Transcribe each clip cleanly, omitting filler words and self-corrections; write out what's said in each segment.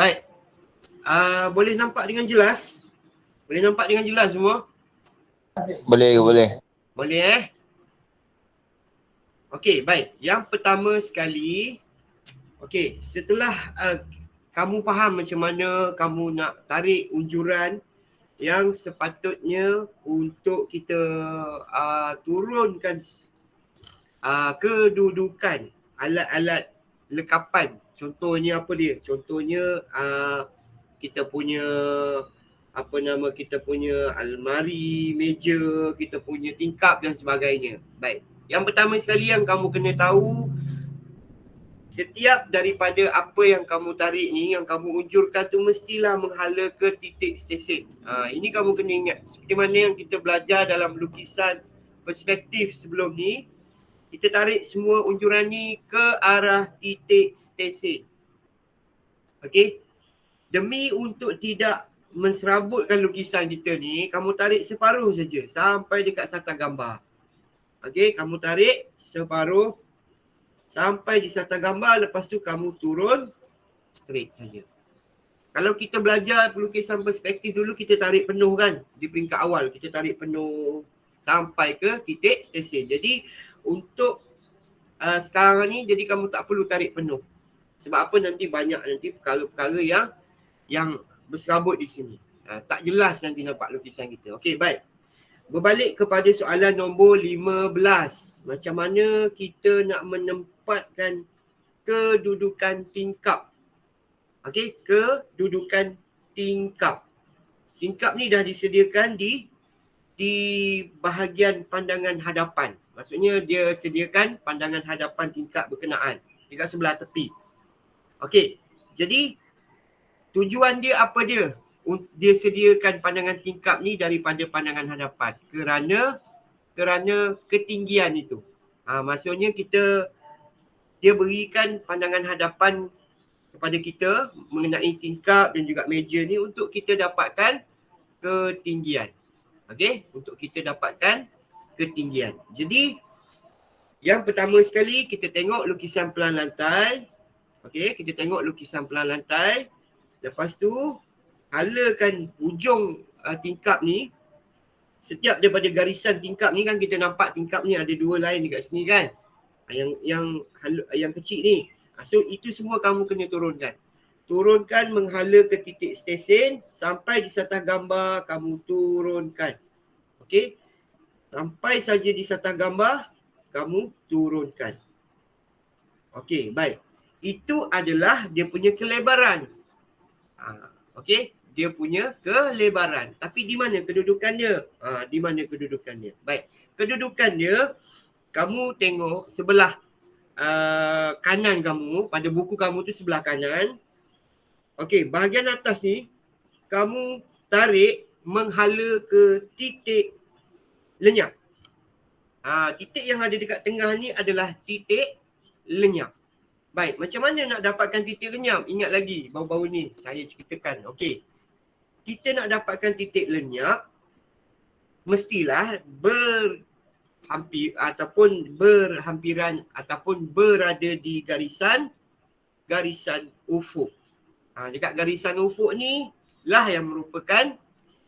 Baik. Boleh nampak dengan jelas? Boleh nampak dengan jelas semua? Boleh. Boleh Okey, baik. Yang pertama sekali, okey, setelah kamu faham macam mana kamu nak tarik unjuran yang sepatutnya untuk kita turunkan kedudukan alat-alat lekapan. Contohnya apa dia? Contohnya kita punya kita punya almari, meja, kita punya tingkap dan sebagainya. Baik. Yang pertama sekali yang kamu kena tahu, setiap daripada apa yang kamu tarik ni, yang kamu unjurkan tu mestilah menghala ke titik stesen. Ini kamu kena ingat. Seperti mana yang kita belajar dalam lukisan perspektif sebelum ni, kita tarik semua unjuran ni ke arah titik stesen. Okey? Demi untuk tidak menserabutkan lukisan kita ni, kamu tarik separuh saja sampai dekat satar gambar. Okey, kamu tarik separuh sampai di satar gambar, lepas tu kamu turun straight saja. Kalau kita belajar pelukisan perspektif dulu, kita tarik penuh kan, di peringkat awal kita tarik penuh sampai ke titik stesen. Jadi untuk sekarang ni, jadi kamu tak perlu tarik penuh. Sebab apa? Nanti banyak perkara-perkara yang berserabut di sini. Tak jelas nanti nampak lukisan kita. Okey, baik. Berbalik kepada soalan nombor 15. Macam mana kita nak menempatkan kedudukan tingkap? Okey, kedudukan tingkap. Tingkap ni dah disediakan di bahagian pandangan hadapan. Maksudnya dia sediakan pandangan hadapan tingkap berkenaan dekat sebelah tepi. Okey, jadi tujuan dia apa dia? Dia sediakan pandangan tingkap ni daripada pandangan hadapan kerana ketinggian itu. Maksudnya dia berikan pandangan hadapan kepada kita mengenai tingkap dan juga meja ni untuk kita dapatkan ketinggian. Okey, untuk kita dapatkan ketinggian. Jadi yang pertama sekali kita tengok lukisan pelan lantai. Okey, kita tengok lukisan pelan lantai. Lepas tu halakan ujung tingkap ni. Setiap daripada garisan tingkap ni kan kita nampak tingkap ni ada dua line dekat sini kan. Yang kecil ni. So itu semua kamu kena turunkan. Turunkan menghala ke titik stesen sampai di satar gambar kamu turunkan. Okey. Sampai saja di satar gambar kamu turunkan. Okey, baik. Itu adalah dia punya kelebaran. Okey, dia punya kelebaran. Tapi di mana kedudukannya? Di mana kedudukannya? Baik. Kedudukannya kamu tengok sebelah kanan kamu, pada buku kamu tu sebelah kanan. Okey, bahagian atas ni kamu tarik menghala ke titik lenyap. Titik yang ada dekat tengah ni adalah titik lenyap. Baik, macam mana nak dapatkan titik lenyap? Ingat lagi, baru-baru ni saya ceritakan. Okey, kita nak dapatkan titik lenyap, mestilah berhampiran ataupun berada di garisan ufuk. Dekat garisan ufuk ni lah yang merupakan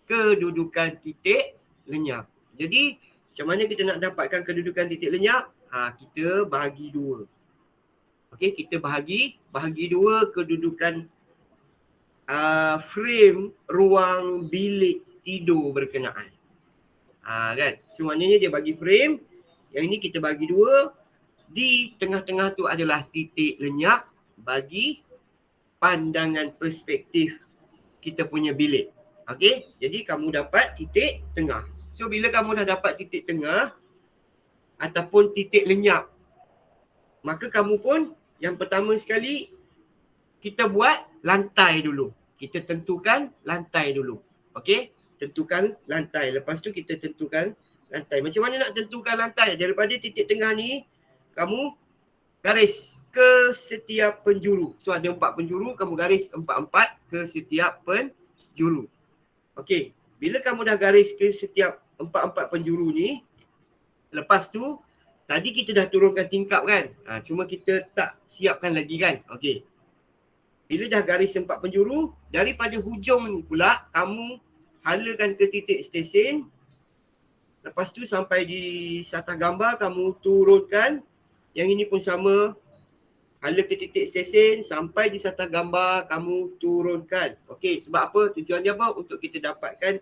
kedudukan titik lenyap. Jadi, macam mana kita nak dapatkan kedudukan titik lenyap? Kita bahagi dua. Okey, kita bahagi dua kedudukan frame ruang bilik tidur berkenaan. Kan? So maknanya dia bagi frame, yang ini kita bagi dua. Di tengah-tengah tu adalah titik lenyap bagi pandangan perspektif kita punya bilik. Okey, jadi kamu dapat titik tengah. So bila kamu dah dapat titik tengah ataupun titik lenyap, maka kamu pun yang pertama sekali kita buat lantai dulu. Kita tentukan lantai dulu. Okey, tentukan lantai. Lepas tu kita tentukan lantai. Macam mana nak tentukan lantai? Daripada titik tengah ni kamu garis ke setiap penjuru. So ada 4 penjuru, kamu garis 4-4 ke setiap penjuru. Okey, bila kamu dah garis ke setiap 4-4 penjuru ni, lepas tu tadi kita dah turunkan tingkap kan? Cuma kita tak siapkan lagi kan? Okey. Bila dah garis 4 penjuru, daripada hujung ni pula kamu halakan ke titik stesen. Lepas tu sampai di satah gambar kamu turunkan. Yang ini pun sama. Hala ke titik stesen sampai di satah gambar kamu turunkan. Okey, sebab apa? Tujuan dia apa? Untuk kita dapatkan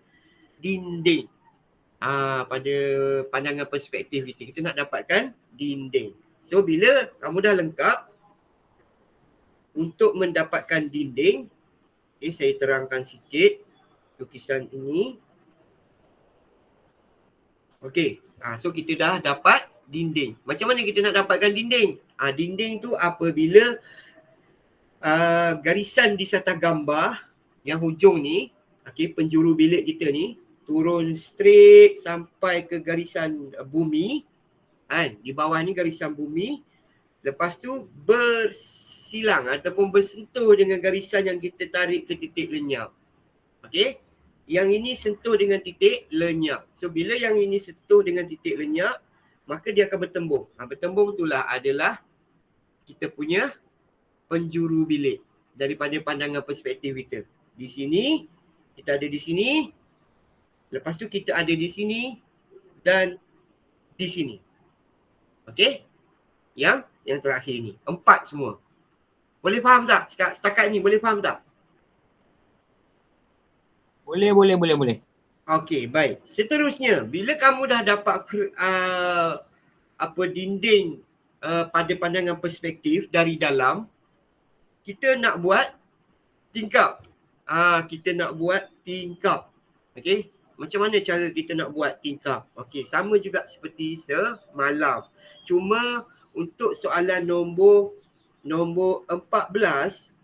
dinding. Pada pandangan perspektif kita nak dapatkan dinding. So bila kamu dah lengkap, untuk mendapatkan dinding, saya terangkan sikit lukisan ini. Okey, so kita dah dapat dinding. Macam mana kita nak dapatkan dinding? Dinding tu apabila garisan di satah gambar yang hujung ni, penjuru bilik kita ni turun straight sampai ke garisan bumi. Di bawah ni garisan bumi. Lepas tu bersilang ataupun bersentuh dengan garisan yang kita tarik ke titik lenyap. Okey? Yang ini sentuh dengan titik lenyap. So bila yang ini sentuh dengan titik lenyap, maka dia akan bertembung. Bertembung itulah adalah kita punya penjuru bilik daripada pandangan perspektif kita. Di sini, kita ada di sini. Lepas tu kita ada di sini dan di sini. Okey? Yang terakhir ni. 4 semua. Boleh faham tak? Setakat ni boleh faham tak? Boleh. Okey, baik. Seterusnya, bila kamu dah dapat dinding pada pandangan perspektif dari dalam, kita nak buat tingkap. Kita nak buat tingkap. Okey? Macam mana cara kita nak buat tingkap? Okey, sama juga seperti semalam. Cuma untuk soalan nombor 14,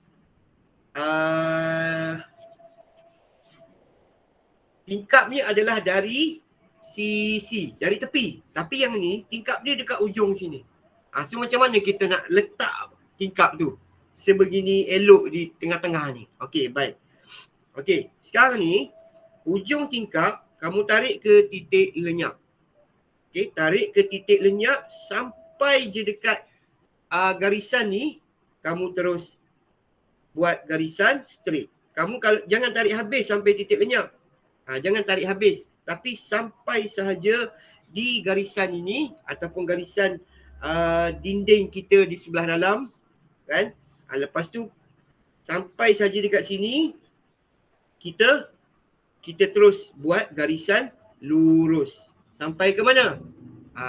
tingkap ni adalah dari sisi, dari tepi. Tapi yang ni, tingkap dia dekat ujung sini. So macam mana kita nak letak tingkap tu sebegini elok di tengah-tengah ni? Okey, baik. Okey, sekarang ni, ujung tingkap, kamu tarik ke titik lenyap. Okey, tarik ke titik lenyap sampai je dekat garisan ni, kamu terus buat garisan straight. Kamu kalau jangan tarik habis sampai titik lenyap. Jangan tarik habis, tapi sampai sahaja di garisan ini ataupun garisan dinding kita di sebelah dalam, kan? Lepas tu sampai saja dekat sini, kita terus buat garisan lurus. Sampai ke mana?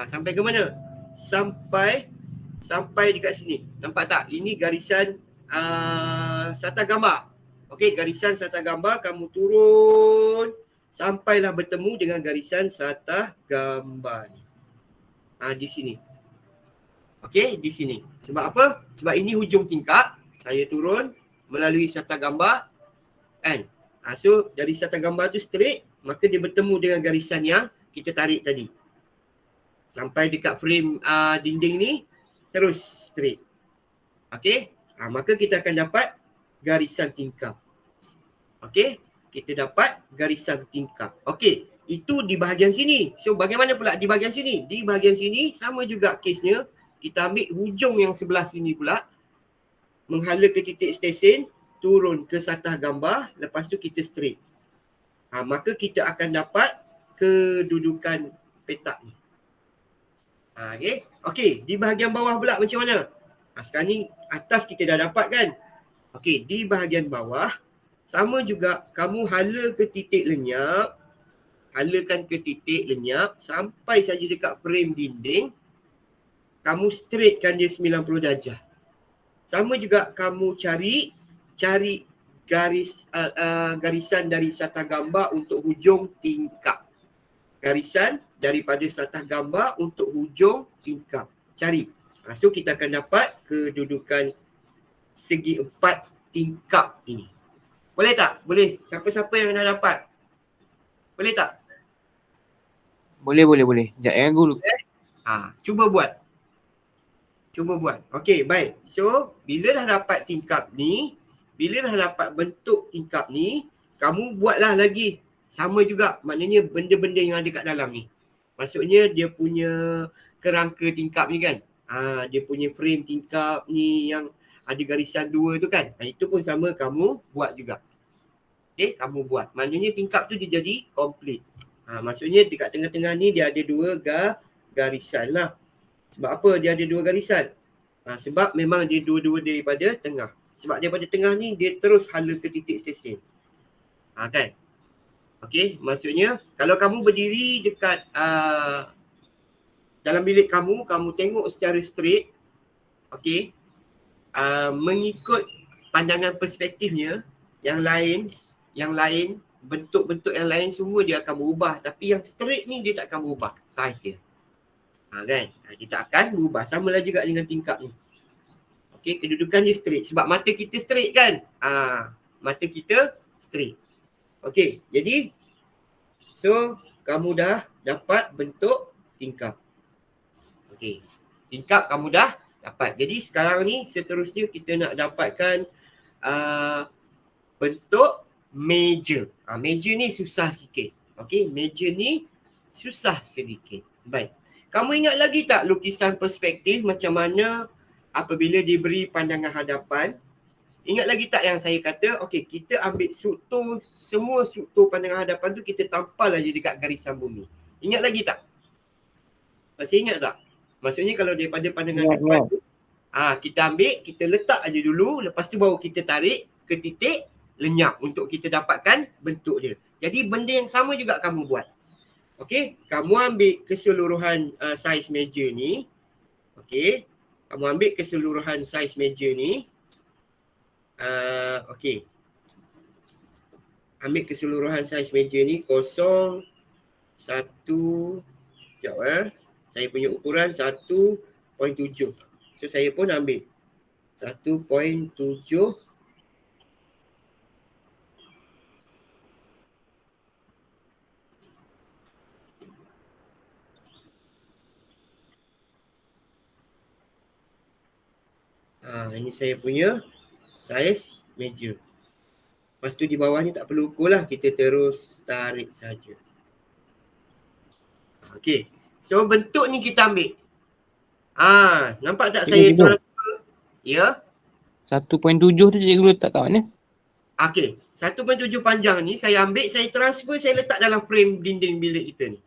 Sampai ke mana? Sampai dekat sini. Nampak tak? Ini garisan satah gambar. Okey, garisan satah gambar kamu turun sampailah bertemu dengan garisan satah gambar ni. Di sini. Okey, di sini. Sebab apa? Sebab ini hujung tingkap. Saya turun melalui satah gambar. Kan? So, dari satah gambar tu straight, maka dia bertemu dengan garisan yang kita tarik tadi. Sampai dekat frame dinding ni, terus straight. Okey? Maka kita akan dapat garisan tingkap. Okey? Kita dapat garisan tingkap. Okey, itu di bahagian sini. So, bagaimana pula di bahagian sini? Di bahagian sini, sama juga kesnya. Kita ambil hujung yang sebelah sini pula. Menghala ke titik stesen, turun ke satah gambar, lepas tu kita straight. Maka kita akan dapat kedudukan petak ni. Okey. Okey, di bahagian bawah pula macam mana? Sekarang ni atas kita dah dapat kan? Okey, di bahagian bawah sama juga kamu hala ke titik lenyap. Halakan ke titik lenyap sampai saja dekat frame dinding. Kamu straightkan dia 90 darjah. Sama juga kamu cari garisan dari satah gambar untuk hujung tingkap. Garisan daripada satah gambar untuk hujung tingkap. Cari. So kita akan dapat kedudukan segi 4 tingkap ini. Boleh tak? Boleh. Siapa-siapa yang dah dapat? Boleh tak? Boleh. Sekejap dulu. Cuba buat. Okey, baik. So, bila dah dapat tingkap ni, bila dah dapat bentuk tingkap ni, kamu buatlah lagi. Sama juga. Maknanya benda-benda yang ada kat dalam ni. Maksudnya dia punya kerangka tingkap ni kan. Dia punya frame tingkap ni yang ada garisan 2 tu kan. Itu pun sama kamu buat juga. Okay, kamu buat. Maknanya tingkap tu dia jadi complete. Maksudnya dekat tengah-tengah ni dia ada 2 garisan lah. Sebab apa dia ada 2 garisan? Sebab memang dia dua-dua daripada tengah. Sebab daripada tengah ni dia terus hala ke titik stesen. Kan? Okay, maksudnya kalau kamu berdiri dekat dalam bilik kamu tengok secara straight, okay, mengikut pandangan perspektifnya, yang lain, bentuk-bentuk yang lain semua dia akan berubah. Tapi yang straight ni dia tak akan berubah saiz dia. Kan? Kita akan berubah. Samalah juga dengan tingkap ni. Okay, kedudukan dia straight. Sebab mata kita straight kan? Mata kita straight. Okay, jadi so kamu dah dapat bentuk tingkap. Okay, tingkap kamu dah dapat. Jadi sekarang ni seterusnya kita nak dapatkan bentuk meja. Meja ni susah sikit. Okay, meja ni susah sedikit. Baik. Kamu ingat lagi tak lukisan perspektif macam mana apabila diberi pandangan hadapan? Ingat lagi tak yang saya kata, okay, kita ambil struktur, semua struktur pandangan hadapan tu kita tampal aja dekat garisan bumi. Ingat lagi tak? Masih ingat tak? Maksudnya kalau daripada pandangan depan tu, kita ambil, kita letak aja dulu, lepas tu baru kita tarik ke titik lenyap untuk kita dapatkan bentuk dia. Jadi benda yang sama juga kamu buat. Okey, kamu ambil keseluruhan saiz meja ni. Okey, kamu ambil keseluruhan saiz meja ni. Okey. Ambil keseluruhan saiz meja ni 0, 1, sekejap saya punya ukuran 1.7. So saya pun ambil 1.7. Ini saya punya saiz meja. Lepas tu di bawah ni tak perlu ukur lah. Kita terus tarik saja. Okey. So bentuk ni kita ambil. Nampak tak saya transfer? Ya. 1.7 tu cikgu letak kat mana? Okey. 1.7 panjang ni saya ambil, saya transfer, saya letak dalam frame dinding bilik kita ni.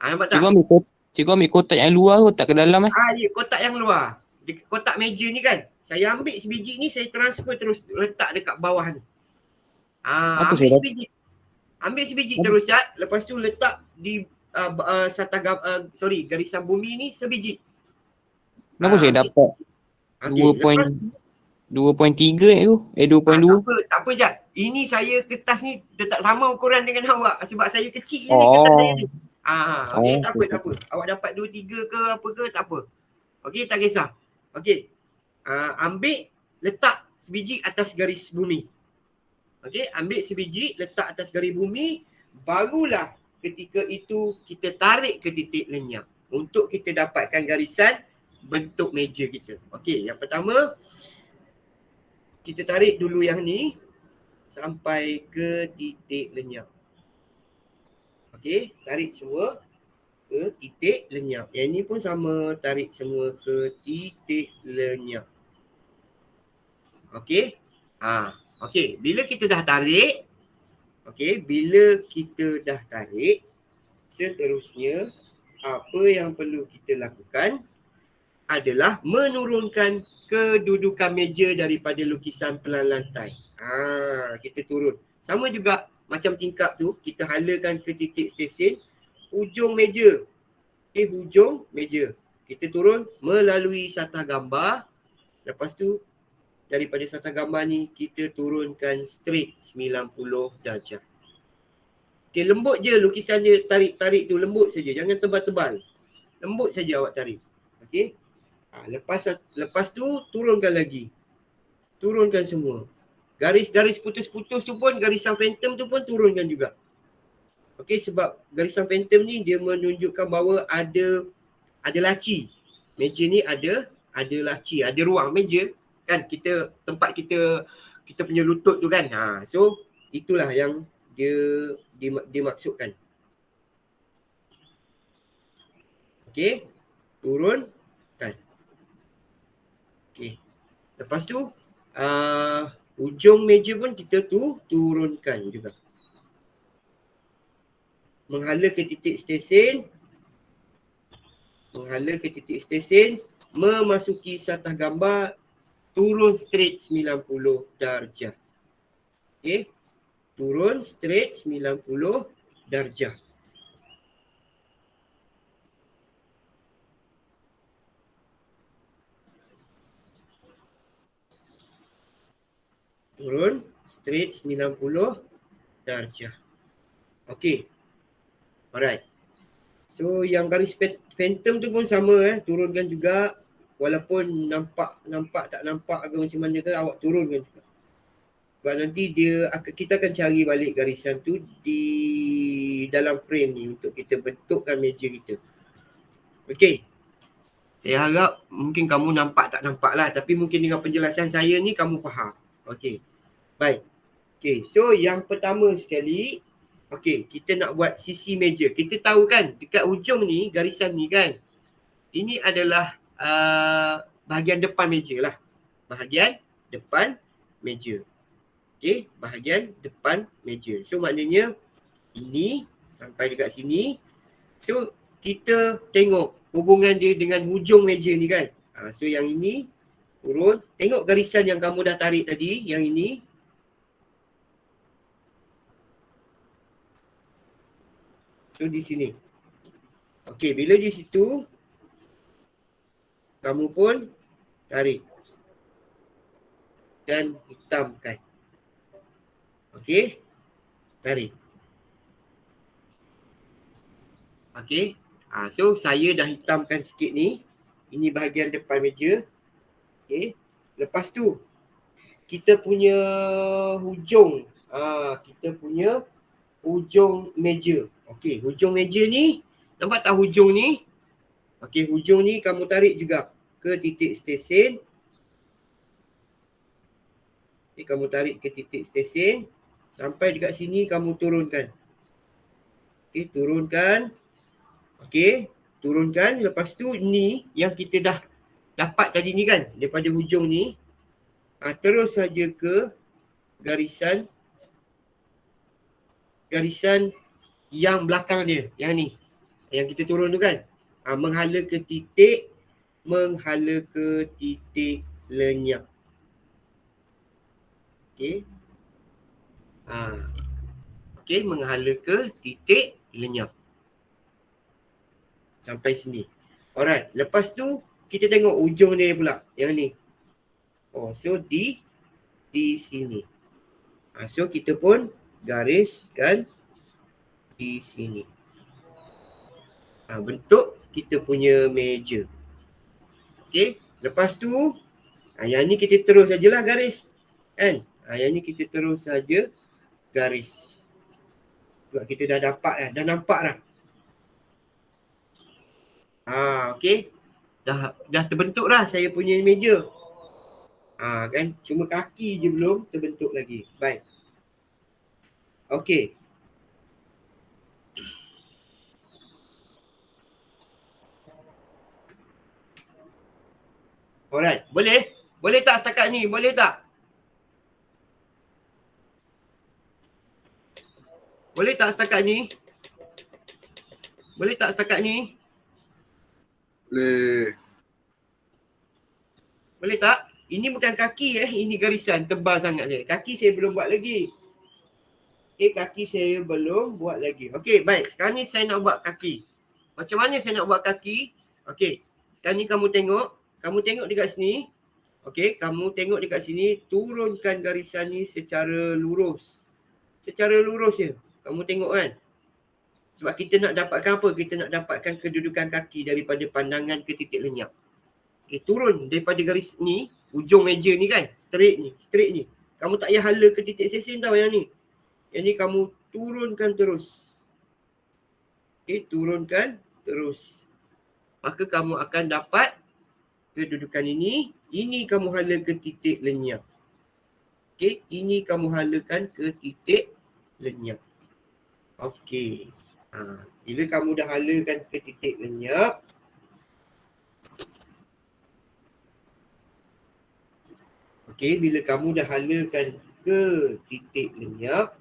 Nampak tak? Cikgu ambil kotak yang luar, kotak ke dalam Ya, kotak yang luar. Kotak meja ni kan. Saya ambil sebiji ni, saya transfer terus letak dekat bawah ni. Ambil sebiji terus cat, lepas tu letak di garisan bumi ni sebiji. Kenapa saya dapat 2.3 tu? 2.2? Tak apa Jad. Ini saya kertas ni tak sama ukuran dengan awak sebab saya kecil je ni kertas saya ni. Okey, tak apa. Awak dapat 2.3 ke apa ke tak apa. Okey, tak kisah. Okey. Ambil, letak sebiji atas garis bumi. Okey, ambil sebiji, letak atas garis bumi, barulah ketika itu kita tarik ke titik lenyap untuk kita dapatkan garisan bentuk meja kita. Okey, yang pertama kita tarik dulu yang ni sampai ke titik lenyap. Okey, tarik semua ke titik lenyap. Yang ni pun sama, tarik semua ke titik lenyap. Okey. Okey, bila kita dah tarik, seterusnya apa yang perlu kita lakukan adalah menurunkan kedudukan meja daripada lukisan pelan lantai. Kita turun. Sama juga macam tingkap tu, kita halakan ke titik stesen hujung meja. Hujung meja. Kita turun melalui satah gambar. Lepas tu daripada satah gambar ni kita turunkan straight 90 darjah. Okey, lembut je lukisan dia, tarik tu lembut saja, jangan tebal-tebal. Lembut saja awak tarik. Okey. Lepas tu turunkan lagi. Turunkan semua. Garis-garis putus-putus tu pun, garisan phantom tu pun turunkan juga. Okey, sebab garisan phantom ni dia menunjukkan bahawa ada laci. Meja ni ada laci, ada ruang meja. Kan tempat kita punya lutut tu kan. So itulah yang dia dimaksudkan. Okey, turun kan. Okey. Lepas tu ujung meja pun kita turunkan juga. Menghala ke titik stesen. Memasuki satah gambar, turun straight 90 darjah. Okey. Turun straight 90 darjah. Turun straight 90 darjah. Okey. Alright. So yang garis phantom tu pun sama turunkan juga, walaupun nampak tak nampak ke macam mana ke, awak turunkan juga. Sebab nanti kita akan cari balik garisan tu di dalam frame ni untuk kita bentukkan meja kita. Okey. Saya harap mungkin kamu nampak tak nampak lah, tapi mungkin dengan penjelasan saya ni kamu faham. Okey. Baik. Okey, so yang pertama sekali, okey, kita nak buat sisi meja. Kita tahu kan dekat ujung ni, garisan ni kan, ini adalah bahagian depan meja lah. Bahagian depan meja. Okey, bahagian depan meja. So maknanya ini sampai dekat sini. So kita tengok hubungan dia dengan hujung meja ni kan. So yang ini turun. Tengok garisan yang kamu dah tarik tadi, yang ini. So di sini. Okey, bila di situ kamu pun tarik dan hitamkan. Okey, tarik. Okey. So saya dah hitamkan sikit ni. Ini bahagian depan meja. Okey. Lepas tu kita punya hujung. Kita punya hujung meja. Okey, hujung meja ni, nampak tak hujung ni? Okey, hujung ni kamu tarik juga ke titik stesen. Okey, kamu tarik ke titik stesen. Sampai dekat sini kamu turunkan. Okey, turunkan. Okey, turunkan. Lepas tu ni yang kita dah dapat tadi ni kan, daripada hujung ni. Terus saja ke garisan yang belakang dia, yang ni. Yang kita turun tu kan. Menghala ke titik lenyap. Okey. Okey, menghala ke titik lenyap. Sampai sini. Alright, lepas tu kita tengok ujung dia pula, yang ni. So di sini. So kita pun gariskan di sini. Bentuk kita punya meja. Okey, lepas tu yang ni kita terus sajalah garis. Kan? Yang ni kita terus saja garis. Sebab kita dah dapat dah nampak dah. Okey. Dah terbentuk dah saya punya meja. Kan? Cuma kaki je belum terbentuk lagi. Baik. Okey. Alright. Boleh? Boleh tak setakat ni? Boleh tak? Boleh tak setakat ni? Boleh tak setakat ni? Boleh. Boleh tak? Ini bukan kaki ini garisan tebal sangat je. Kaki saya belum buat lagi. Okey, kaki saya belum buat lagi. Okey, baik. Sekarang ni saya nak buat kaki. Macam mana saya nak buat kaki? Okey. Sekarang ni kamu tengok dekat sini. Okey, kamu tengok dekat sini, turunkan garisan ni secara lurus. Secara lurus je. Kamu tengok kan? Sebab kita nak dapatkan apa? Kita nak dapatkan kedudukan kaki daripada pandangan ke titik lenyap. Okey, turun daripada garis ni, ujung meja ni kan, straight ni. Kamu tak payah hala ke titik stesen tau yang ni. Yang ni kamu turunkan terus. Okey, turunkan terus. Maka kamu akan dapat kedudukan ini. Ini kamu hala ke titik lenyap. Okey, ini kamu halakan ke titik lenyap. Okey. Bila kamu dah halakan ke titik lenyap, Okey, bila kamu dah halakan ke titik lenyap,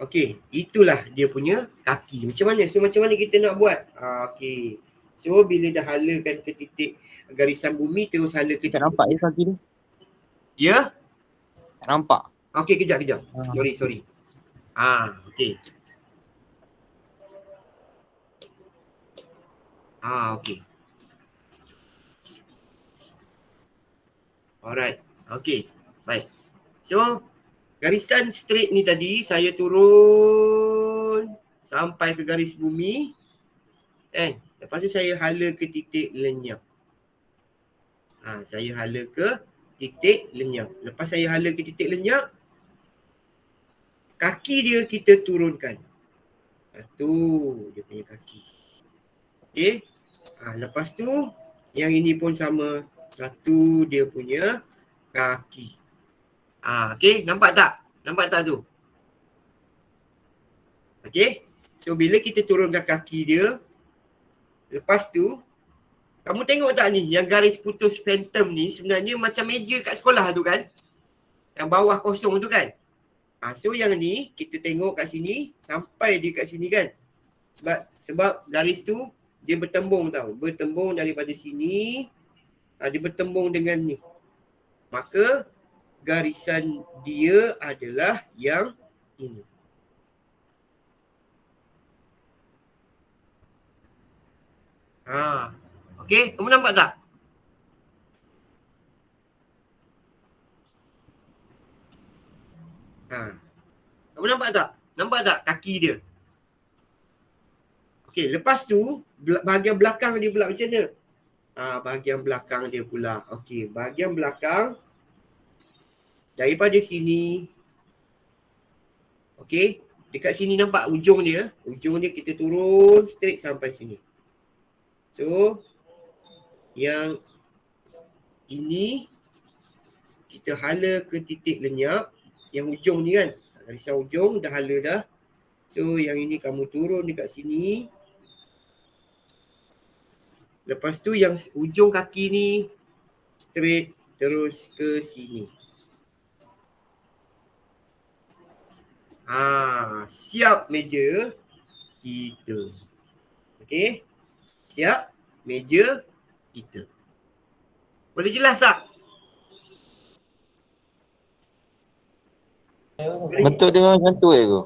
okey, itulah dia punya kaki. Macam mana? So macam mana kita nak buat? Okey. So bila dah halakan ke titik garisan bumi, terus hala ke Tak titik. nampak je kaki dia. Ya? Tak nampak. Okey, kejap. Sorry. Okey. Okey. Alright. Okey. Baik. So garisan straight ni tadi saya turun sampai ke garis bumi. Lepas tu saya hala ke titik lenyap. Saya hala ke titik lenyap. Lepas saya hala ke titik lenyap, kaki dia kita turunkan. Tu dia punya kaki. Okey. Lepas tu yang ini pun sama. Satu dia punya kaki. Okey, nampak tak? Nampak tak tu? Okey. So bila kita turunkan kaki dia, lepas tu kamu tengok tak ni yang garis putus phantom ni sebenarnya macam meja kat sekolah tu kan? Yang bawah kosong tu kan? So yang ni kita tengok kat sini sampai dia kat sini kan? Sebab garis tu dia bertembung tau. Bertembung daripada sini, dia bertembung dengan ni. Maka garisan dia adalah yang ini. Okey, kamu nampak tak? Kamu nampak tak? Nampak tak kaki dia? Okey, lepas tu bahagian belakang dia pula macam mana? Bahagian belakang dia pula. Okey, bahagian belakang daripada sini. Okey, dekat sini nampak ujung dia. Ujung dia kita turun straight sampai sini. So, yang ini kita hala ke titik lenyap. Yang ujung ni kan. Garisan ujung dah hala dah. So, yang ini kamu turun dekat sini. Lepas tu yang ujung kaki ni straight terus ke sini. Siap meja kita. Okey. Siap meja kita. Boleh jelas tak? Bentuk dia macam tu ke?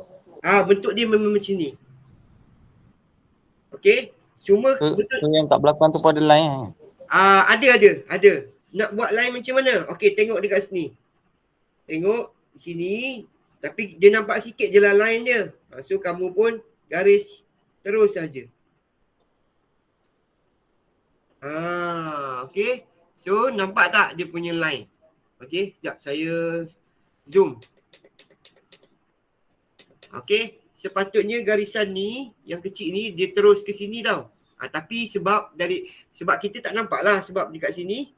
Bentuk dia memang macam ni. Okey. Cuma So yang kat belakang tu pun ada line kan? Ada. Nak buat line macam mana? Okey, tengok dekat sini. Tengok sini. Tapi dia nampak sikit je lah line dia. So kamu pun garis terus saja. Okey. So nampak tak dia punya line? Okey, sekejap saya zoom. Okey, sepatutnya garisan ni yang kecil ni dia terus ke sini tau. Tapi sebab kita tak nampak lah sebab dekat sini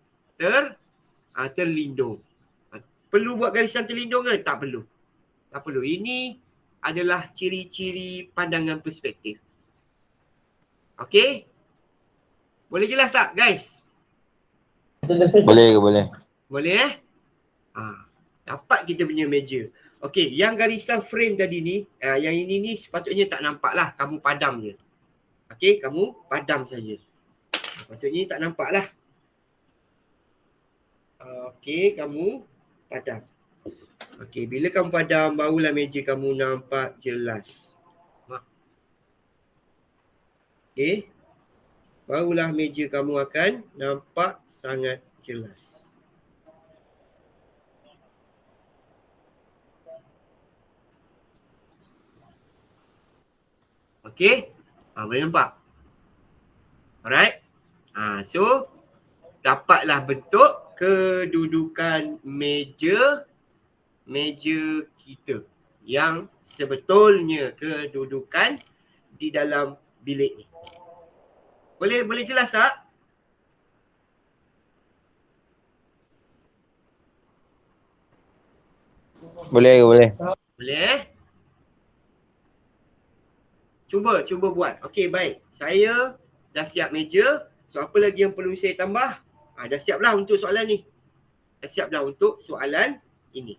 terlindung. Perlu buat garisan terlindung ke? Tak perlu. Tak perlu. Ini adalah ciri-ciri pandangan perspektif. Okey? Boleh jelas tak guys? Boleh ke boleh? Boleh dapat kita punya meja. Okey, yang garisan frame tadi ni, yang ini ni sepatutnya tak nampak lah. Kamu padam je. Okey, kamu padam saja. Sepatutnya tak nampak lah. Okey, kamu padam. Okey, bila kamu padam, barulah meja kamu nampak jelas. Okey. Barulah meja kamu akan nampak sangat jelas. Okey. Boleh nampak? Alright. So, dapatlah bentuk kedudukan meja kita yang sebetulnya kedudukan di dalam bilik ni. Boleh jelas tak? Boleh. Boleh. Cuba buat. Okey, baik. Saya dah siap meja. So apa lagi yang perlu saya tambah? Dah siap dah untuk soalan ni. Dah siap dah untuk soalan ini.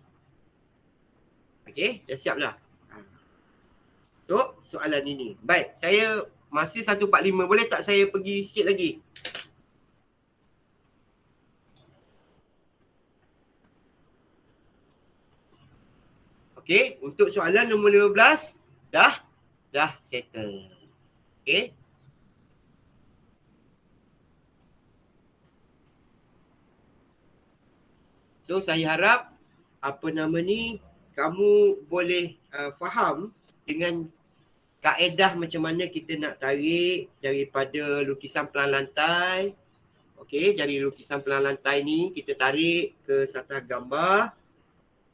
Okey, dah siap dah. Untuk soalan ini. Baik, saya masa 1.45, boleh tak saya pergi sikit lagi? Okey, untuk soalan nombor 15 dah settle. Okey. So saya harap kamu boleh faham dengan kaedah macam mana kita nak tarik daripada lukisan pelan lantai. Okey, dari lukisan pelan lantai ni kita tarik ke satah gambar.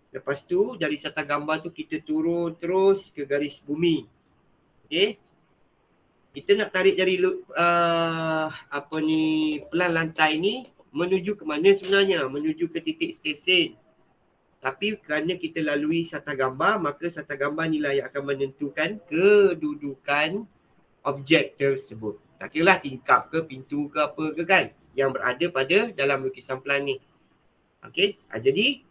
Lepas tu dari satah gambar tu kita turun terus ke garis bumi. Okey. Kita nak tarik dari pelan lantai ni menuju ke mana sebenarnya? Menuju ke titik stesen. Tapi kerana kita lalui satah gambar, maka satah gambar inilah yang akan menentukan kedudukan objek tersebut. Tak kira lah tingkap ke, pintu ke apa ke kan, yang berada pada dalam lukisan pelan ni. Okey, jadi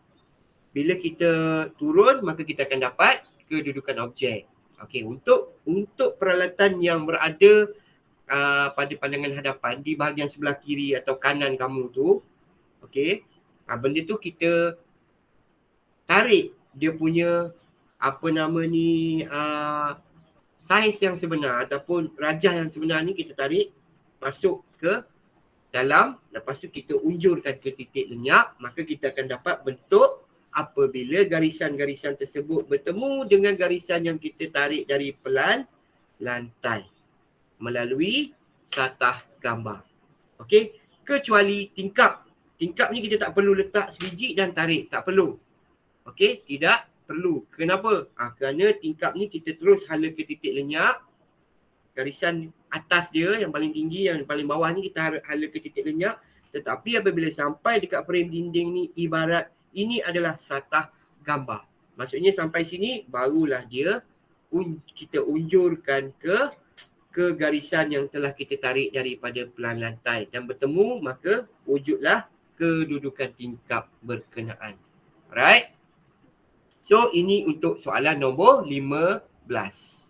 bila kita turun, maka kita akan dapat kedudukan objek. Okey, untuk peralatan yang berada pada pandangan hadapan di bahagian sebelah kiri atau kanan kamu tu, okey, benda tu kita tarik dia punya saiz yang sebenar ataupun rajah yang sebenar ni kita tarik masuk ke dalam. Lepas tu kita unjurkan ke titik lenyap, maka kita akan dapat bentuk apabila garisan-garisan tersebut bertemu dengan garisan yang kita tarik dari pelan lantai melalui satah gambar. Okey, kecuali tingkap. Tingkap ni kita tak perlu letak sebiji dan tarik, tak perlu. Okey, tidak perlu. Kenapa? Kerana tingkap ni kita terus hala ke titik lenyap. Garisan atas dia yang paling tinggi, yang paling bawah ni kita hala ke titik lenyap. Tetapi apabila sampai dekat frame dinding ni, ibarat ini adalah satah gambar. Maksudnya sampai sini barulah dia kita unjurkan ke garisan yang telah kita tarik daripada pelan lantai dan bertemu, maka wujudlah kedudukan tingkap berkenaan. Alright. So ini untuk soalan nombor 15.